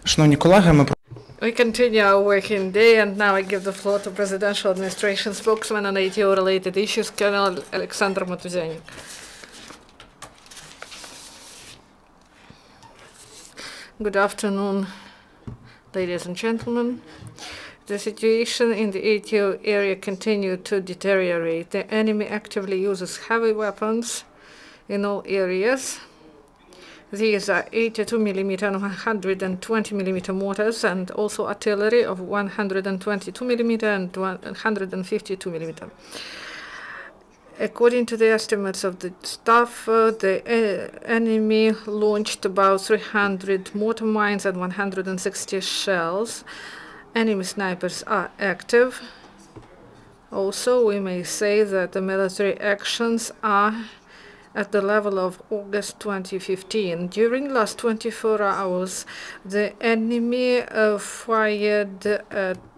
Шановні колеги, ми We continue our working day, and now I give the floor to Presidential Administration spokesman on ATO-related issues, Colonel Oleksandr Motuzyanyk. Good afternoon, ladies and gentlemen. The situation in the ATO area continued to deteriorate. The enemy actively uses heavy weapons in all areas. These are 82mm and 120mm mortars, and also artillery of 122mm and 152mm. According to the estimates of the staff, the enemy launched about 300 mortar mines and 160 shells. Enemy snipers are active. Also, we may say that the military actions are at the level of August 2015. During the last 24 hours, the enemy fired at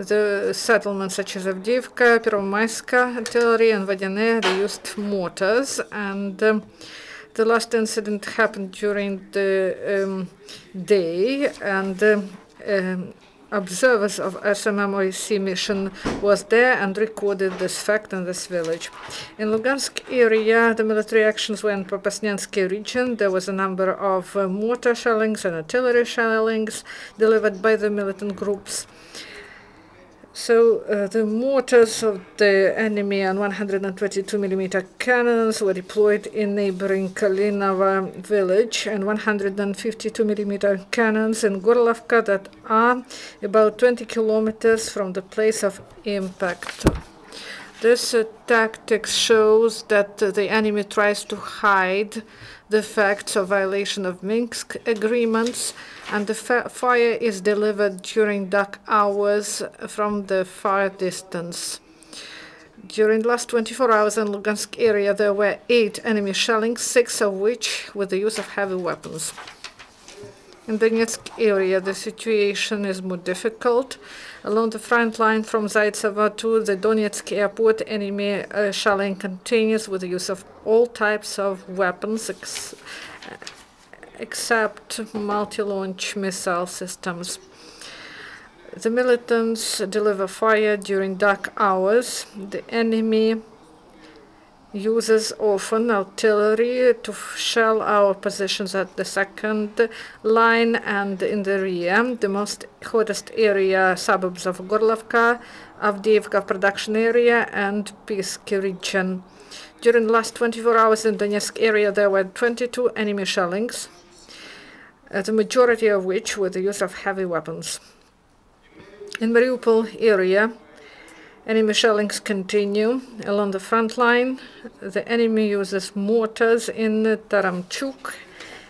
the settlements such as Avdiivka, Первомайska artillery, and Vodane. They used mortars, and the last incident happened during the day, and observers of SMM-OEC mission was there and recorded this fact in this village. In Lugansk area, the military actions were in Popasnyansky region. There was a number of mortar shellings and artillery shellings delivered by the militant groups. So the mortars of the enemy and 122mm cannons were deployed in neighboring Kalinova village, and 152mm cannons in Gorlovka that are about 20 kilometers from the place of impact. This tactics shows that the enemy tries to hide the facts of violation of Minsk agreements, and the fire is delivered during dark hours from the far distance. During the last 24 hours in Lugansk area, there were 8 enemy shellings, 6 of which with the use of heavy weapons. In Donetsk area, the situation is more difficult. Along the front line from Zaitsevo to the Donetsk airport, enemy shelling continues with the use of all types of weapons except multi-launch missile systems. The militants deliver fire during dark hours. The enemy uses often artillery to shell our positions at the second line and in the rear. The most hottest area, suburbs of Gorlovka, Avdiivka production area, and Pisk region. During the last 24 hours in Donetsk area, there were 22 enemy shellings, the majority of which were the use of heavy weapons. In Mariupol area, enemy shellings continue. Along the front line, the enemy uses mortars in Taramchuk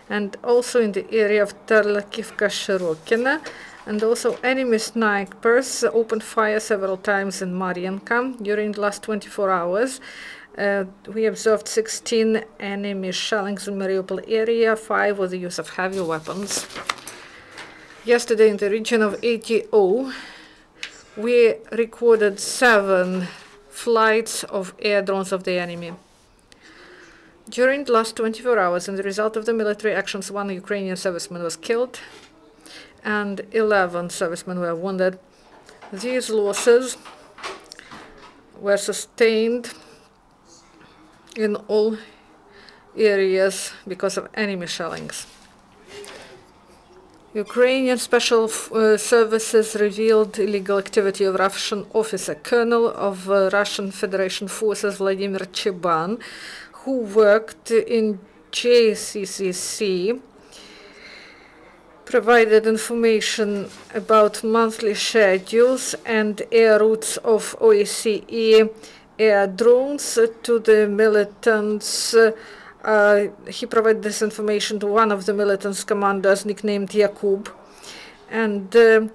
and also in the area of Tarlakivka-Shirokina, and also enemy snipers opened fire several times in Marienka. During the last 24 hours, we observed 16 enemy shellings in Mariupol area, 5 with the use of heavy weapons. Yesterday in the region of ATO, we recorded 7 flights of air drones of the enemy. During the last 24 hours, as a result of the military actions, 1 Ukrainian serviceman was killed and 11 servicemen were wounded. These losses were sustained in all areas because of enemy shellings. Ukrainian special services revealed illegal activity of Russian officer, colonel of Russian Federation forces Vladimir Cheban, who worked in JCCC, provided information about monthly schedules and air routes of OSCE air drones to the militants. He provided this information to one of the militants' commanders, nicknamed Yakub, and the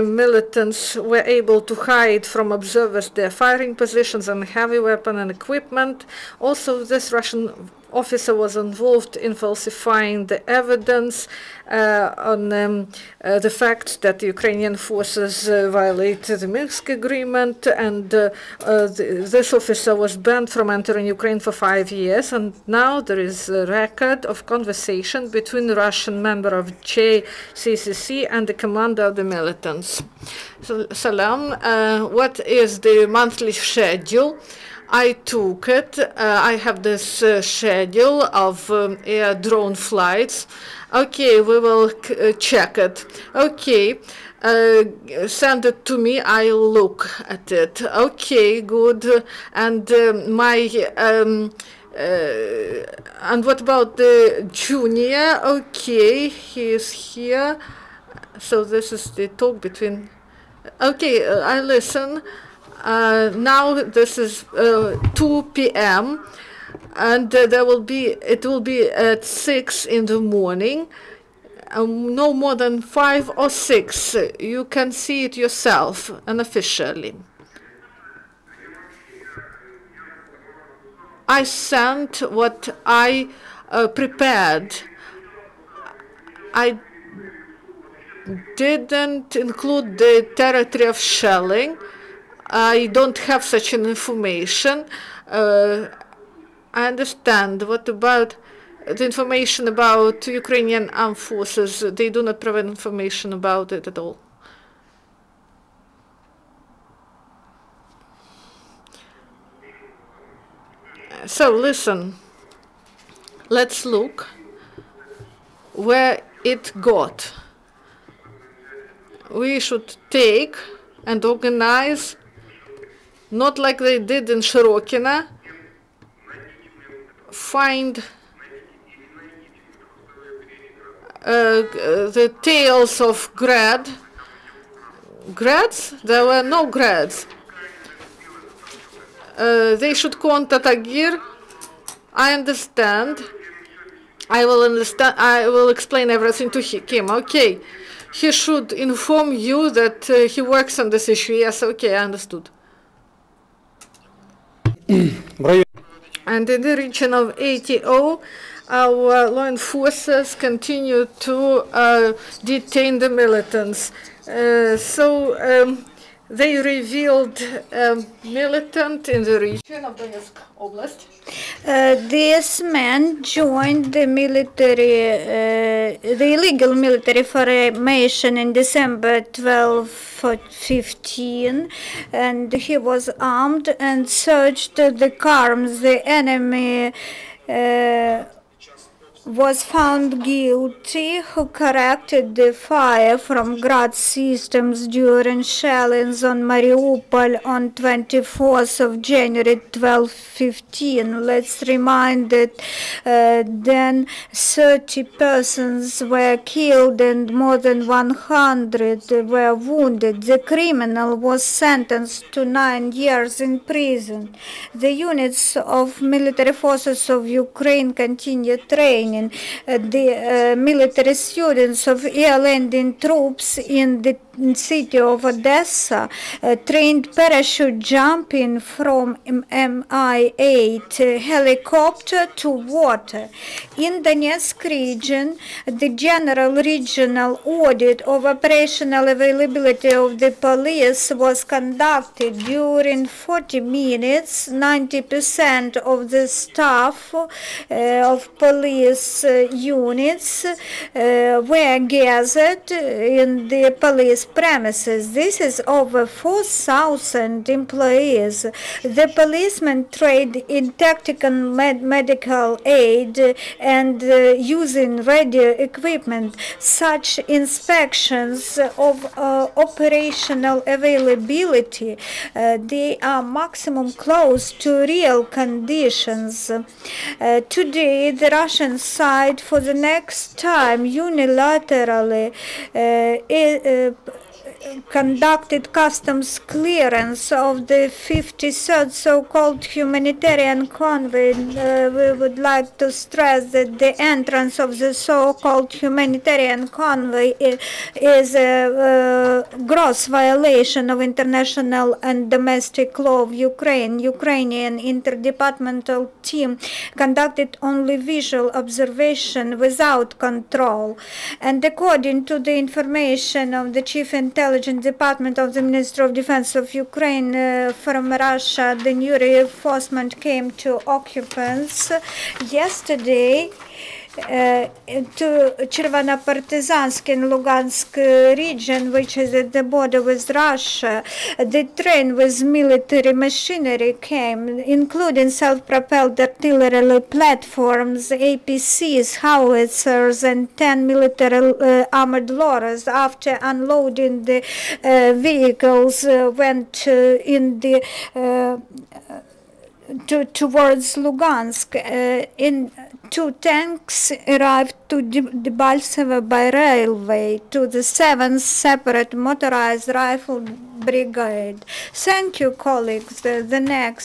militants were able to hide from observers their firing positions and heavy weapon and equipment. Also, this Russian officer was involved in falsifying the evidence on the fact that the Ukrainian forces violated the Minsk agreement, and this officer was banned from entering Ukraine for 5 years. And now there is a record of conversation between the Russian member of JCCC and the commander of the militants. So, Salam, what is the monthly schedule? I took it. I have this schedule of air drone flights. Okay, we will check it. Okay, send it to me. I'll look at it. Okay, good. And and what about the junior? Okay, he is here. So this is the talk between. Okay, I listen. Now this is 2 p.m. and it will be at 6 in the morning. No more than 5 or 6. You can see it yourself unofficially. I sent what I prepared. I didn't include the territory of shelling. I don't have such an information. I understand. What about the information about Ukrainian armed forces? They do not provide information about it at all. So listen, let's look where it got. We should take and organize, not like they did in Shirokina, find the tails of grads. There were no grads. They should contact Agir. I understand. I will explain everything to him. Okay. He should inform you that he works on this issue. Yes, okay, I understood. And in the region of ATO, our law enforcers continue to detain the militants. They revealed a militant in the region of Donetsk Oblast. This man joined the illegal military formation in December 2015, and he was armed and searched the cars. The enemy was found guilty, who corrected the fire from Grad systems during shellings on Mariupol on 24th of January 2015. Let's remind that then 30 persons were killed and more than 100 were wounded. The criminal was sentenced to 9 years in prison. The units of military forces of Ukraine continue training. The military students of air landing troops in the city of Odessa trained parachute jumping from Mi-8 helicopter to water. In Donetsk region, the general regional audit of operational availability of the police was conducted during 40 minutes. 90% of the staff of police units were gathered in the police premises. This is over 4,000 employees. The policemen trained in tactical medical aid and using radio equipment. Such inspections of operational availability, they are maximum close to real conditions. Today, the Russian side for the next time unilaterally conducted customs clearance of the 53rd so-called humanitarian convoy. We would like to stress that the entrance of the so-called humanitarian convoy is a gross violation of international and domestic law of Ukraine. Ukrainian interdepartmental team conducted only visual observation without control. And according to the information of the Chief Intelligence Department of the Ministry of Defense of Ukraine, from Russia, the new reinforcement came to occupants yesterday to Chervonopartizansk in Lugansk region, which is at the border with Russia. The train with military machinery came, including self-propelled artillery platforms, APCs, howitzers, and 10 military armored lorries. After unloading the vehicles, went in the towards Lugansk. In 2 tanks arrived to Debaltseve by railway to the 7th separate motorized rifle brigade. Thank you, colleagues. The next